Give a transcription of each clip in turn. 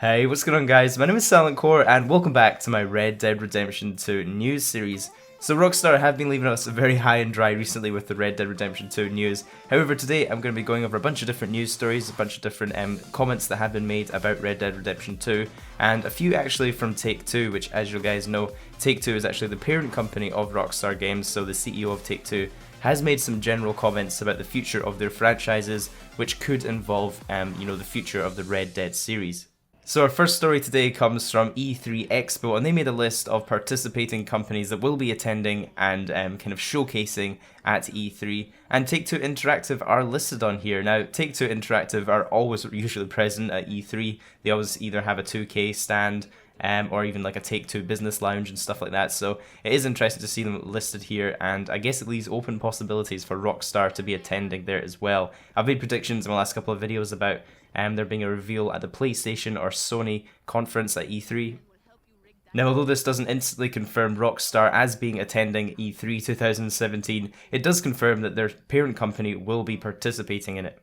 Hey, what's going on guys? My name is Silent Core and welcome back to my Red Dead Redemption 2 news series. So Rockstar have been leaving us very high and dry recently with the Red Dead Redemption 2 news. However, today I'm going to be going over a bunch of different news stories, a bunch of different comments that have been made about Red Dead Redemption 2, and a few actually from Take-Two, which as you guys know, Take-Two is actually the parent company of Rockstar Games, so the CEO of Take-Two has made some general comments about the future of their franchises, which could involve, the future of the Red Dead series. So our first story today comes from E3 Expo, and they made a list of participating companies that will be attending and kind of showcasing at E3, and Take-Two Interactive are listed on here. Now, Take-Two Interactive are always usually present at E3. They always either have a 2K stand or even like a Take-Two business lounge and stuff like that, so it is interesting to see them listed here, and I guess it leaves open possibilities for Rockstar to be attending there as well. I've made predictions in my last couple of videos about there being a reveal at the PlayStation or Sony conference at E3. Now, although this doesn't instantly confirm Rockstar as being attending E3 2017, it does confirm that their parent company will be participating in it.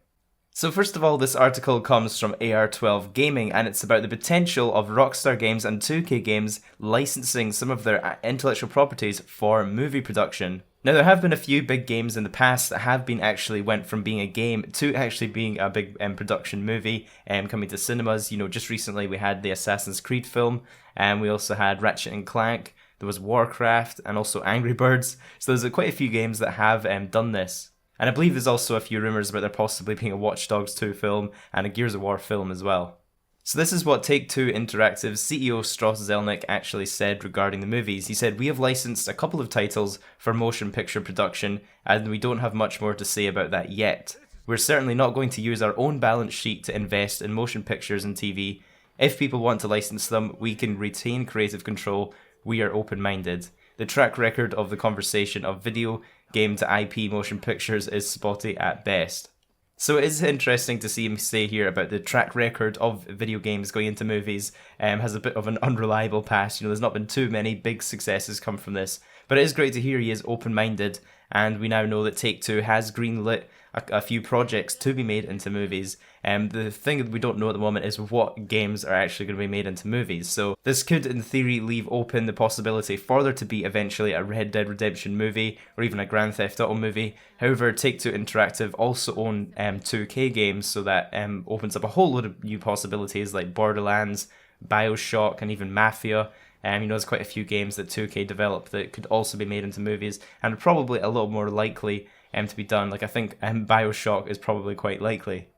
So first of all, this article comes from AR12 Gaming, and it's about the potential of Rockstar Games and 2K Games licensing some of their intellectual properties for movie production. Now, there have been a few big games in the past that have been actually went from being a game to actually being a big production movie coming to cinemas. You know, just recently we had the Assassin's Creed film, and we also had Ratchet and Clank, there was Warcraft, and also Angry Birds. So there's quite a few games that have done this. And I believe there's also a few rumours about there possibly being a Watch Dogs 2 film and a Gears of War film as well. So this is what Take-Two Interactive's CEO Strauss Zelnick actually said regarding the movies. He said, "We have licensed a couple of titles for motion picture production, and we don't have much more to say about that yet. We're certainly not going to use our own balance sheet to invest in motion pictures and TV. If people want to license them, we can retain creative control. We are open-minded. The track record of the conversation of video game to IP motion pictures is spotty at best." So it is interesting to see him say here about the track record of video games going into movies has a bit of an unreliable past. You know, there's not been too many big successes come from this, but it is great to hear he is open-minded, and we now know that Take-Two has greenlit a few projects to be made into movies. The thing that we don't know at the moment is what games are actually going to be made into movies. So this could, in theory, leave open the possibility for there to be eventually a Red Dead Redemption movie or even a Grand Theft Auto movie. However, Take-Two Interactive also own 2K games, so that opens up a whole load of new possibilities like Borderlands, BioShock, and even Mafia. There's quite a few games that 2K developed that could also be made into movies, and probably a little more likely to be done. Like, I think BioShock is probably quite likely.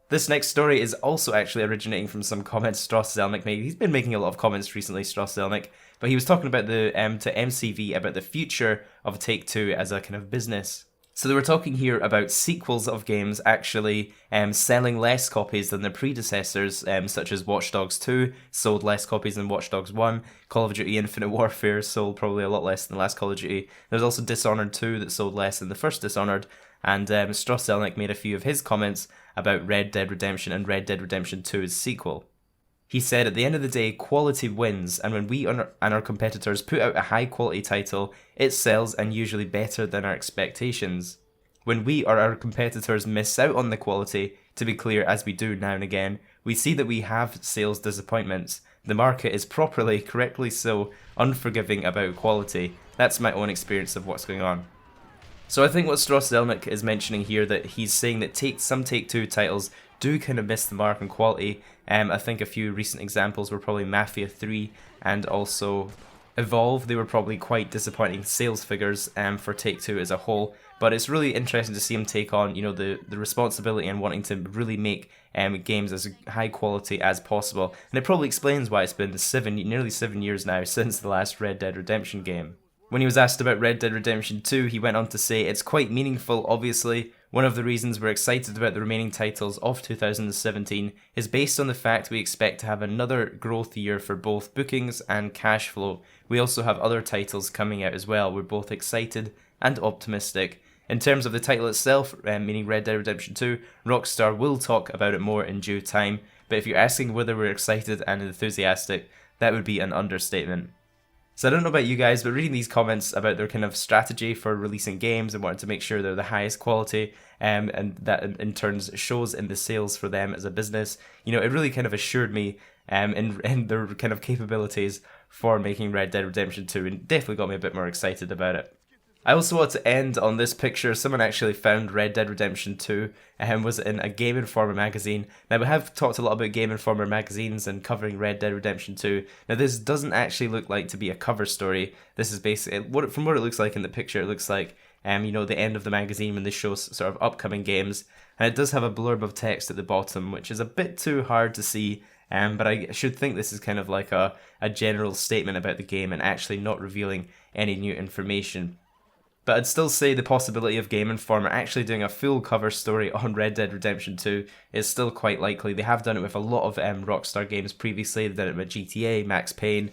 This next story is also actually originating from some comments Strauss Zelnick made. He's been making a lot of comments recently, Strauss Zelnick, but he was talking about the to MCV about the future of Take-Two as a kind of business. So they were talking here about sequels of games actually selling less copies than their predecessors, such as Watch Dogs 2 sold less copies than Watch Dogs 1, Call of Duty Infinite Warfare sold probably a lot less than the last Call of Duty. There's also Dishonored 2 that sold less than the first Dishonored, and Strauss Zelnick made a few of his comments about Red Dead Redemption and Red Dead Redemption 2's sequel. He said, "At the end of the day, quality wins, and when we and our competitors put out a high-quality title, it sells and usually better than our expectations. When we or our competitors miss out on the quality, to be clear, as we do now and again, we see that we have sales disappointments. The market is correctly so, unforgiving about quality. That's my own experience of what's going on." So I think what Strauss Zelnick is mentioning here, that he's saying that some Take-Two titles do kind of miss the mark on quality. I think a few recent examples were probably Mafia 3 and also Evolve. They were probably quite disappointing sales figures for Take-Two as a whole, but it's really interesting to see him take on, the responsibility and wanting to really make games as high quality as possible. And it probably explains why it's been nearly 7 years now since the last Red Dead Redemption game. When he was asked about Red Dead Redemption 2, he went on to say, "It's quite meaningful, obviously. One of the reasons we're excited about the remaining titles of 2017 is based on the fact we expect to have another growth year for both bookings and cash flow. We also have other titles coming out as well. We're both excited and optimistic. In terms of the title itself, meaning Red Dead Redemption 2, Rockstar will talk about it more in due time, but if you're asking whether we're excited and enthusiastic, that would be an understatement." So I don't know about you guys, but reading these comments about their kind of strategy for releasing games and wanting to make sure they're the highest quality, and that in turn shows in the sales for them as a business, it really kind of assured me in their kind of capabilities for making Red Dead Redemption 2, and definitely got me a bit more excited about it. I also want to end on this picture. Someone actually found Red Dead Redemption 2 and was in a Gameinformer magazine. Now, we have talked a lot about Gameinformer magazines and covering Red Dead Redemption 2. Now, this doesn't actually look like to be a cover story. This is basically, from what it looks like in the picture, it looks like, you know, the end of the magazine when they show sort of upcoming games. And it does have a blurb of text at the bottom, which is a bit too hard to see. But I should think this is kind of like a general statement about the game and actually not revealing any new information. But I'd still say the possibility of Gameinformer actually doing a full cover story on Red Dead Redemption 2 is still quite likely. They have done it with a lot of Rockstar games previously. They've done it with GTA, Max Payne,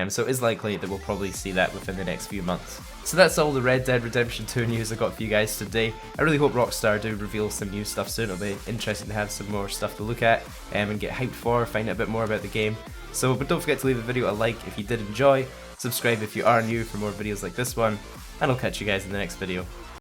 so it is likely that we'll probably see that within the next few months. So that's all the Red Dead Redemption 2 news I got for you guys today. I really hope Rockstar do reveal some new stuff soon. It'll be interesting to have some more stuff to look at and get hyped for, find out a bit more about the game. So, but don't forget to leave the video a like if you did enjoy, subscribe if you are new for more videos like this one, and I'll catch you guys in the next video.